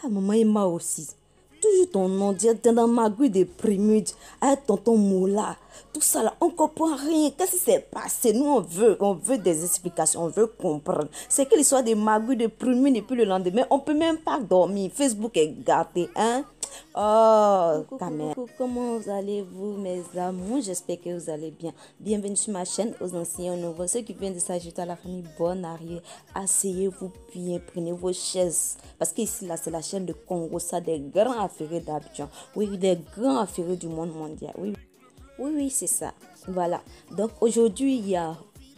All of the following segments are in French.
Ah, maman Emma aussi. Toujours ton nom, t'es dans ma grille de prémude, avec tonton Moula. Tout ça là, on comprend rien. Qu'est-ce qui s'est passé? Nous, on veut des explications, on veut comprendre. C'est que l'histoire de Magui de prémude et puis le lendemain, on peut même pas dormir. Facebook est gâté, hein? Oh, coucou, comment allez-vous, mes amours? J'espère que vous allez bien. Bienvenue sur ma chaîne, aux anciens, aux nouveaux. Ceux qui viennent de s'ajouter à la famille, bonne arrière. Asseyez-vous bien, prenez vos chaises. Parce qu'ici, là, c'est la chaîne de Congo, ça, des grands affairés d'Abidjan. Oui, des grands affairés du monde mondial. Oui, c'est ça. Voilà. Donc, aujourd'hui, il y a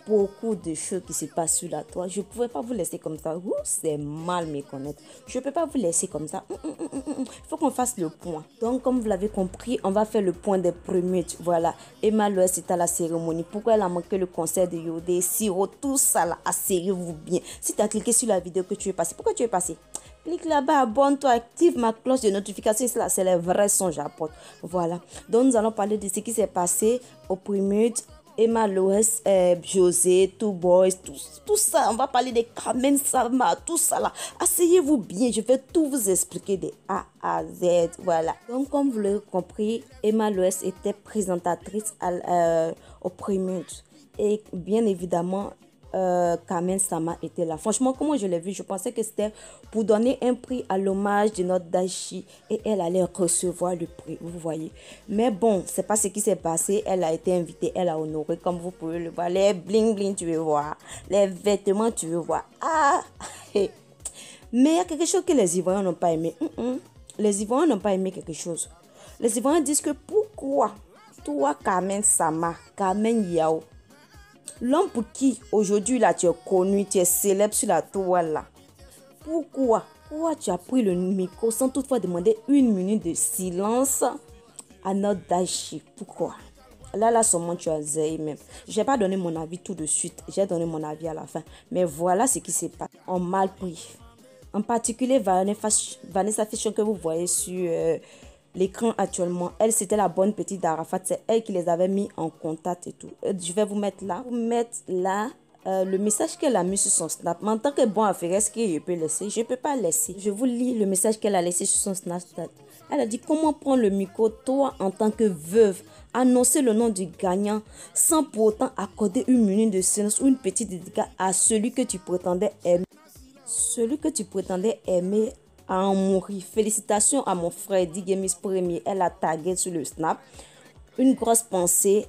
beaucoup de choses qui se passent sur la toile. Je ne pouvais pas vous laisser comme ça. C'est mal me connaître. Je ne peux pas vous laisser comme ça. Il faut qu'on fasse le point. Donc, comme vous l'avez compris, on va faire le point des premiers. Voilà. Emma Loès est à la cérémonie. Pourquoi elle a manqué le concert de Yodé, Siro, tout ça là. Asseyez-vous bien. Si tu as cliqué sur la vidéo que tu es passé, pourquoi tu es passé? Clique là-bas, abonne-toi, active ma cloche de notification. C'est les vrais sons, j'apporte. Voilà. Donc, nous allons parler de ce qui s'est passé au premier. Emma Loès, José, Two Boys, tout ça. On va parler de Carmen Sama, tout ça là. Asseyez-vous bien, je vais tout vous expliquer de A à Z. Voilà. Donc, comme vous l'avez compris, Emma Loès était présentatrice au premier. Et bien évidemment, Carmen Sama était là. Franchement, comment je l'ai vu, je pensais que c'était pour donner un prix à l'hommage de notre Dashi et elle allait recevoir le prix, vous voyez. Mais bon, c'est pas ce qui s'est passé. Elle a été invitée, elle a honoré, comme vous pouvez le voir. Les bling bling, tu veux voir. Les vêtements, tu veux voir. Ah! Mais il y a quelque chose que les Ivoiriens n'ont pas aimé. Les Ivoiriens n'ont pas aimé quelque chose. Les Ivoiriens disent que pourquoi toi, Carmen Sama, Carmen Yao, l'homme pour qui aujourd'hui là tu es connu, tu es célèbre sur la toile là. Pourquoi tu as pris le micro sans toutefois demander une minute de silence à notre Dashi? Pourquoi? Là seulement tu as zéé même. Je n'ai pas donné mon avis tout de suite. J'ai donné mon avis à la fin. Mais voilà ce qui s'est passé. On mal pris. En particulier Vanessa Fichon que vous voyez sur l'écran actuellement, elle c'était la bonne petite d'Arafat, c'est elle qui les avait mis en contact et tout. Je vais vous mettre là, le message qu'elle a mis sur son snap. Mais en tant que bon affaire, est-ce que je peux laisser? Je peux pas laisser. Je vous lis le message qu'elle a laissé sur son Snapchat. Elle a dit: comment prendre le micro, toi en tant que veuve, annoncer le nom du gagnant sans pour autant accorder une minute de silence ou une petite dédicace à celui que tu prétendais aimer. Celui que tu prétendais aimer à en mourir. Félicitations à mon frère Diguemis Premier. Elle a tagué sur le snap. Une grosse pensée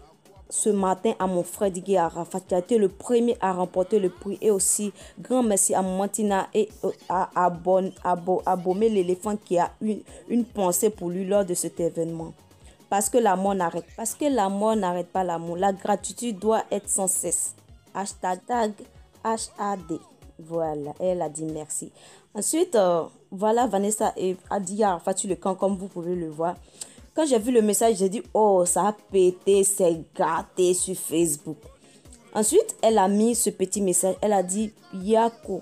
ce matin à mon frère Digue Arafat qui a été le premier à remporter le prix. Et aussi grand merci à Mantina et à Abomé l'éléphant qui a eu une pensée pour lui lors de cet événement. Parce que l'amour n'arrête. Parce que l'amour n'arrête pas l'amour. La gratitude doit être sans cesse. Hashtag HAD. Voilà, elle a dit merci. Ensuite, voilà, Vanessa a dit à Arafat sur le camp, comme vous pouvez le voir. Quand j'ai vu le message, j'ai dit: oh, ça a pété, c'est gâté sur Facebook. Ensuite, elle a mis ce petit message. Elle a dit: Yako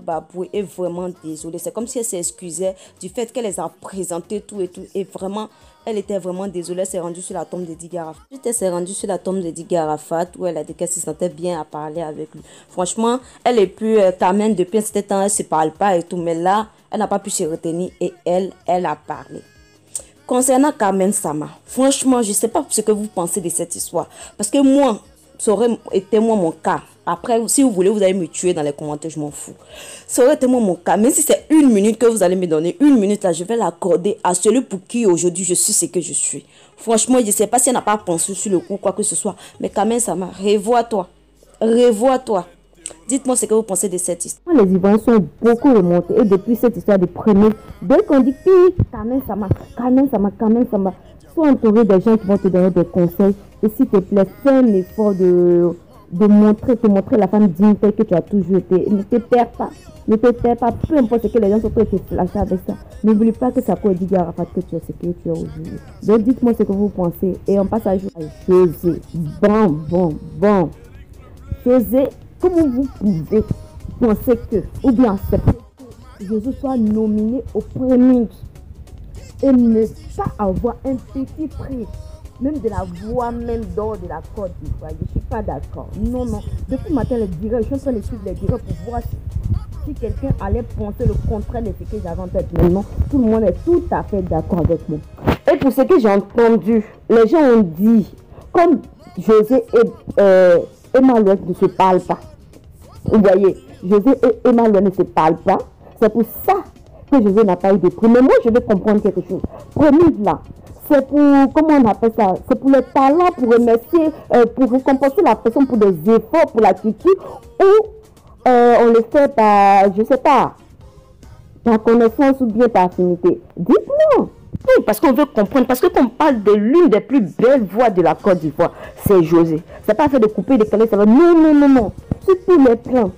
Baboué est vraiment désolée. C'est comme si elle s'excusait du fait qu'elle les a présentés tout et tout. Et vraiment, elle était vraiment désolée. Elle s'est rendue sur la tombe de Digue Arafat. Ensuite, elle s'est rendue sur la tombe de Digue Arafat où elle a dit qu'elle se sentait bien à parler avec lui. Franchement, elle est plus Carmen depuis un certain temps, elle ne se parle pas et tout. Mais là, elle n'a pas pu se retenir et elle a parlé. Concernant Carmen Sama, franchement, je ne sais pas ce que vous pensez de cette histoire. Parce que moi, ça aurait été moi mon cas. Après, si vous voulez, vous allez me tuer dans les commentaires, je m'en fous. Ça aurait été moi mon cas. Même si c'est une minute que vous allez me donner, une minute là, je vais l'accorder à celui pour qui aujourd'hui je suis ce que je suis. Franchement, je ne sais pas si elle n'a pas pensé sur le coup, quoi que ce soit. Mais Carmen Sama, revois-toi. Revois-toi. Dites-moi ce que vous pensez de cette histoire. Les Ivoiriens sont beaucoup remontés. Et depuis cette histoire de premier, dès qu'on dit Carmen Sama, sois entouré des gens qui vont te donner des conseils. Et s'il te plaît, fais un effort de te montrer la femme digne telle que tu as toujours été. Ne te perds pas. Ne te perds pas. Peu importe ce que les gens sont prêts à te flasher avec ça. N'oublie pas que ça peut dire à Arafat que tu es ce que tu es aujourd'hui. Donc dites-moi ce que vous pensez. Et on passe à José. Bon. José, comment vous pouvez penser que, ou bien accepter que José soit nominé au premier et ne pas avoir un petit prix, même de la voix même d'or de la Côte d'Ivoire? Je ne suis pas d'accord. Non. Depuis le matin, les directions sont les suivre les directs pour voir si si quelqu'un allait penser le contraire de ce que j'avais en tête maintenant, tout le monde est tout à fait d'accord avec moi. Et pour ce que j'ai entendu, les gens ont dit, comme José et Emma Louès ne se parlent pas. Vous voyez, José et Emma Louès ne se parlent pas. C'est pour ça que José n'a pas eu de prix. Mais moi, je vais comprendre quelque chose. Promise là, c'est pour, comment on appelle ça? C'est pour le talent, pour remercier, pour récompenser la personne pour des efforts, pour la culture, ou on le fait par, je sais pas, par connaissance ou bien par affinité. Dites-moi. Oui, parce qu'on veut comprendre, parce que quand on parle de l'une des plus belles voix de la Côte d'Ivoire, c'est José. C'est pas fait de couper, de caler, ça va. Non, non, non, non. Sur tous les plans.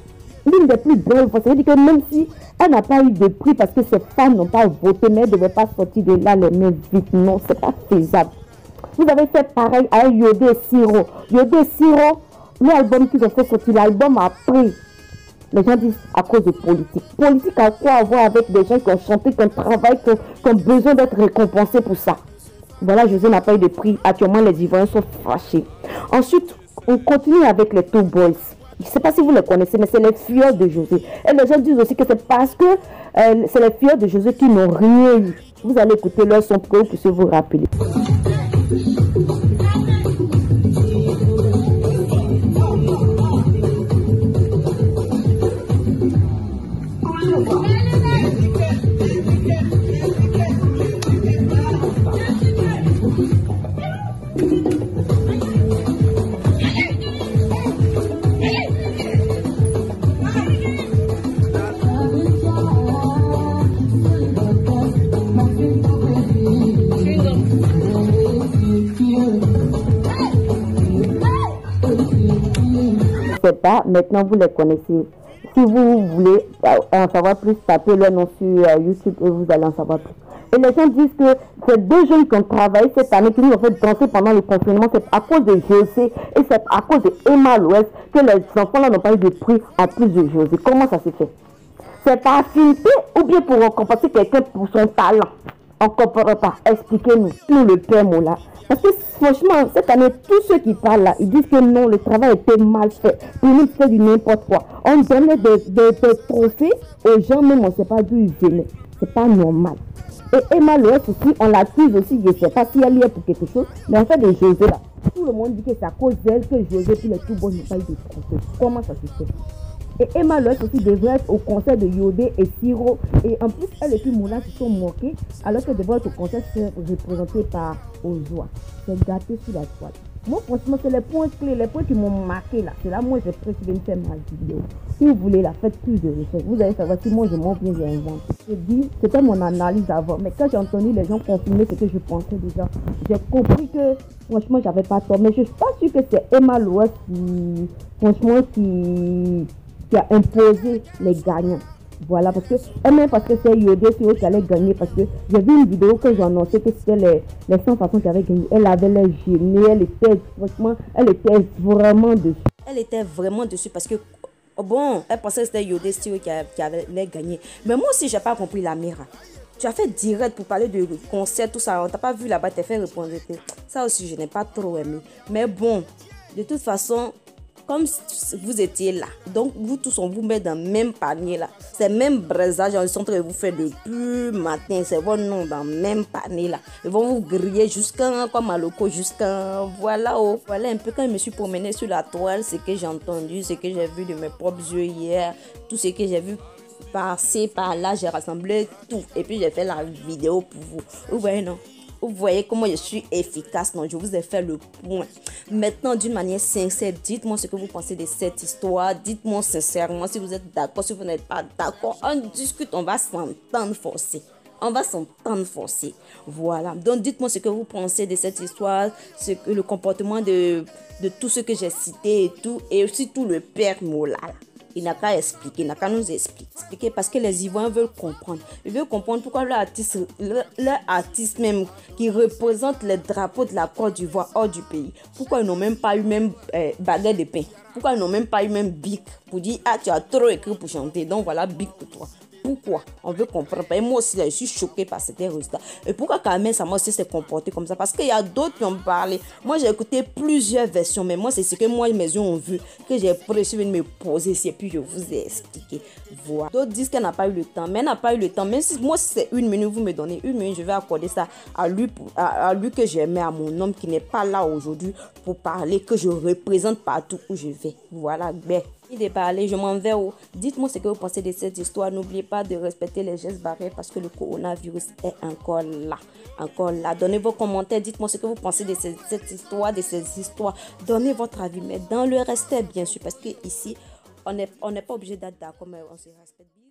L'une des plus belles voix, ça veut dire que même si elle n'a pas eu de prix parce que ses fans n'ont pas voté, mais elle ne devait pas sortir de là les mains vides. Non, c'est pas faisable. Vous avez fait pareil à Yodé Siro. Yodé Siro, l'album qu'ils ont fait sortir, l'album a pris. Les gens disent à cause de politique. Politique a quoi à voir avec des gens qui ont chanté, qui ont travaillé, qui ont besoin d'être récompensés pour ça. Voilà, José n'a pas eu de prix. Actuellement, les Ivoiriens sont fâchés. Ensuite, on continue avec les Two Boys. Je ne sais pas si vous les connaissez, mais c'est les filles de José. Et les gens disent aussi que c'est parce que c'est les filles de José qui n'ont rien eu. Vous allez écouter leur son pour que vous puissiez vous rappeler. Pas, maintenant vous les connaissez. Si vous voulez en savoir plus, tapez leur nom sur YouTube et vous allez en savoir plus. Et les gens disent que ces deux jeunes qui ont travaillé cette année, qui nous ont fait danser pendant le confinement, c'est à cause de José et c'est à cause de Emma Louès que les enfants là n'ont pas eu de prix en plus de José. Comment ça s'est fait? C'est par affinité ou bien pour récompenser quelqu'un pour son talent? On ne comprend pas. Expliquez-nous. Nous le père Mola. Parce que franchement, cette année, tous ceux qui parlent là, ils disent que non, le travail était mal fait. Pour nous, c'est du n'importe quoi. On donnait des trophées aux gens, même on ne sait pas d'où ils venaient. C'est pas normal. Et Emma Louès aussi, on l'accuse aussi, je ne sais pas si elle y est pour quelque chose, mais en fait de José là, tout le monde dit que c'est à cause d'elle que José puis les tout bons n'ont pas eu de trophées. Comment ça se fait? Et Emma Louès aussi devrait être au concert de Yodé et Siro. Et en plus, elle et puis Moula se sont moqués alors qu'elle devrait être au concert représenté par Ozoa. C'est gâté sur la toile. Moi, franchement, c'est les points clés, les points qui m'ont marqué là. C'est là, moi, j'ai préféré faire ma vidéo. Si vous voulez la faites plus de recherche. Vous allez savoir si moi, je m'en viens, j'invente. Je dis, c'était mon analyse avant. Mais quand j'ai entendu les gens confirmer ce que je pensais déjà, j'ai compris que, franchement, j'avais pas tort. Mais je suis pas sûre que c'est Emma Louès qui, franchement, qui a imposé les gagnants. Voilà, parce que, même parce que c'est Yodé qui allait gagner, parce que j'ai vu une vidéo que j'ai annoncé que c'était les 100 façons qui avaient gagné. Elle avait les gênée, elle était, franchement, elle était vraiment dessus. Elle était vraiment dessus parce que, bon, elle pensait que c'était Yodé qui allait gagner. Mais moi aussi, j'ai pas compris la mira. Tu as fait direct pour parler de concert, tout ça. On t'a pas vu là-bas, t'as fait répondre. Ça aussi, je n'ai pas trop aimé. Mais bon, de toute façon, comme vous étiez là, donc vous tous on vous met dans le même panier là. C'est même braisage, ils sont en train de vous faire depuis matin, c'est votre nom dans le même panier là. Ils vont vous griller jusqu'à comme à loco, jusqu'à voilà oh. Voilà un peu quand je me suis promené sur la toile, ce que j'ai entendu, ce que j'ai vu de mes propres yeux hier, tout ce que j'ai vu passer par là, j'ai rassemblé tout et puis j'ai fait la vidéo pour vous. Vous voyez non? Vous voyez comment je suis efficace, non? Je vous ai fait le point. Maintenant, d'une manière sincère, dites-moi ce que vous pensez de cette histoire. Dites-moi sincèrement si vous êtes d'accord, si vous n'êtes pas d'accord. On discute, on va s'entendre forcer. On va s'entendre forcer. Voilà. Donc, dites-moi ce que vous pensez de cette histoire, le comportement de tout ce que j'ai cité et tout. Et aussi tout le père Mola. Il n'a qu'à expliquer, il n'a qu'à nous expliquer parce que les Ivoiriens veulent comprendre. Ils veulent comprendre pourquoi leur artiste même qui représente les drapeaux de la Côte d'Ivoire hors du pays, pourquoi ils n'ont même pas eu même baguette de pain, pourquoi ils n'ont même pas eu même bic pour dire ah tu as trop écrit pour chanter, donc voilà bic pour toi. pourquoi. On veut comprendre. Et moi aussi, là, je suis choquée par ces résultats. Et pourquoi Carmen Sama aussi s'est comporté comme ça? Parce qu'il y a d'autres qui ont parlé. Moi, j'ai écouté plusieurs versions, mais moi, c'est ce que moi, mes yeux ont vu, que j'ai préféré venir me poser ici, et puis je vous ai expliqué. Voilà. D'autres disent qu'elle n'a pas eu le temps, mais elle n'a pas eu le temps. Même si moi, si c'est 1 minute, vous me donnez 1 minute, je vais accorder ça à lui, à lui que j'aimais, à mon homme qui n'est pas là aujourd'hui pour parler, que je représente partout où je vais. Voilà, ben. Il est parlé, je m'en vais. Dites-moi ce que vous pensez de cette histoire. N'oubliez pas de respecter les gestes barrières parce que le coronavirus est encore là. Encore là. Donnez vos commentaires. Dites-moi ce que vous pensez de cette histoire, de ces histoires. Donnez votre avis, mais dans le respect, bien sûr, parce que ici, on n'est pas obligé d'être d'accord, mais on se respecte bien.